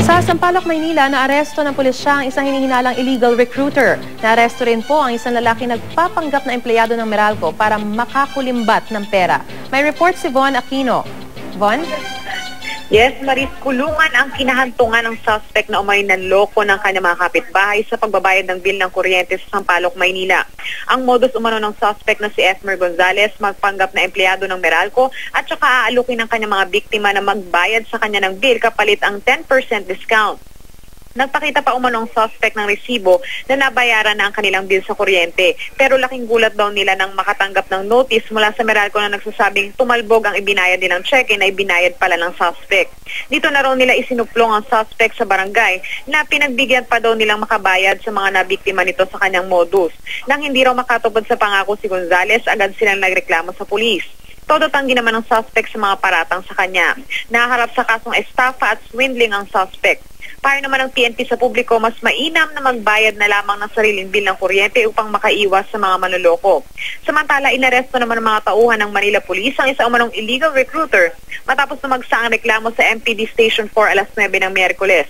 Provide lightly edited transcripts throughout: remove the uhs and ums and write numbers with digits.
Sa Sampaloc, Maynila, naaresto ng pulisya ang isang hinihinalang illegal recruiter. Naaresto rin po ang isang lalaki nagpapanggap na empleyado ng Meralco para makakulimbat ng pera. May report si Von Aquino. Von? Yes, Maris, kulungan ang kinahantungan ng suspect na umay nanloko ng kanyang mga kapitbahay sa pagbabayad ng bill ng kuryente sa Sampaloc, Maynila. Ang modus umano ng suspect na si Esmer Gonzalez magpanggap na empleyado ng Meralco at saka aalukin ng kanyang mga biktima na magbayad sa kanya ng bill kapalit ang 10% discount. Nagpakita pa umano ang suspect ng resibo na nabayaran na ang kanilang bill sa kuryente. Pero laking gulat daw nila nang makatanggap ng notice mula sa Meralco na nagsasabing tumalbog ang ibinayad nilang cheque na ibinayad pala ng suspect. Dito na raw nila isinuplong ang suspect sa barangay na pinagbigyan pa daw nilang makabayad sa mga nabiktima nito sa kanyang modus. Nang hindi raw makatupad sa pangako si Gonzales, agad silang nagreklamo sa pulis. Todo tanggi naman ang suspect sa mga paratang sa kanya. Naharap sa kasong estafa at swindling ang suspect. Payo naman ng PNP sa publiko, mas mainam na magbayad na lamang ng sariling bill ng kuryente upang makaiwas sa mga manloloko. Samantala, inaresto naman ng mga tauhan ng Manila Police ang isa umanong illegal recruiter matapos na magsaang reklamo sa MPD Station 4 alas 9 ng Miyerkules.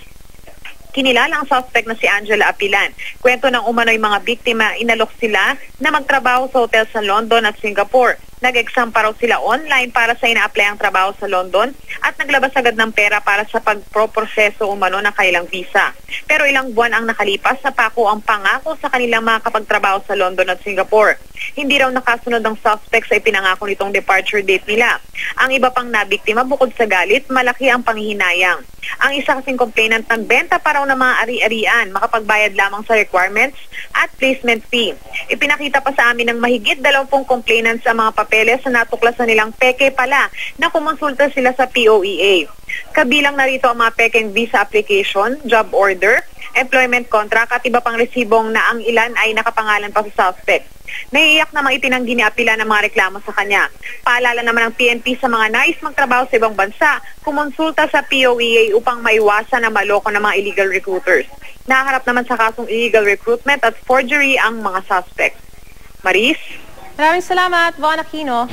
Kinilala ang suspect na si Angela Apilan. Kwento ng umano'y mga biktima, inalok sila na magtrabaho sa hotel sa London at Singapore. Nag-exam pa raw sila online para sa ina-apply ang trabaho sa London at naglabas agad ng pera para sa pagproproseso umano ng kanilang visa. Pero ilang buwan ang nakalipas, napako ang pangako sa kanilang makakapagtrabaho sa London at Singapore. Hindi raw nakasunod ang suspect sa ipinangako nitong departure date nila. Ang iba pang nabiktima bukod sa galit, malaki ang panghihinayang. Ang isa kasing complainant nagbenta pa raw ng mga ari-arian, makapagbayad lamang sa requirements at placement fee. Ipinakita pa sa amin ng mahigit 20 complainants sa mga papeles na natuklasan nilang peke pala na kumonsulta sila sa POEA. Kabilang narito ang mga pekeng visa application, job order, employment contract at iba pang resibong na ang ilan ay nakapangalan pa sa suspect. Naiiyak namang itinanggi ni Apila ng mga reklamo sa kanya. Paalala naman ng PNP sa mga nais magtrabaho sa ibang bansa, kumonsulta sa POEA upang maiwasan na maloko ng mga illegal recruiters. Naharap naman sa kasong illegal recruitment at forgery ang mga suspects. Maris? Maraming salamat, Von Aquino.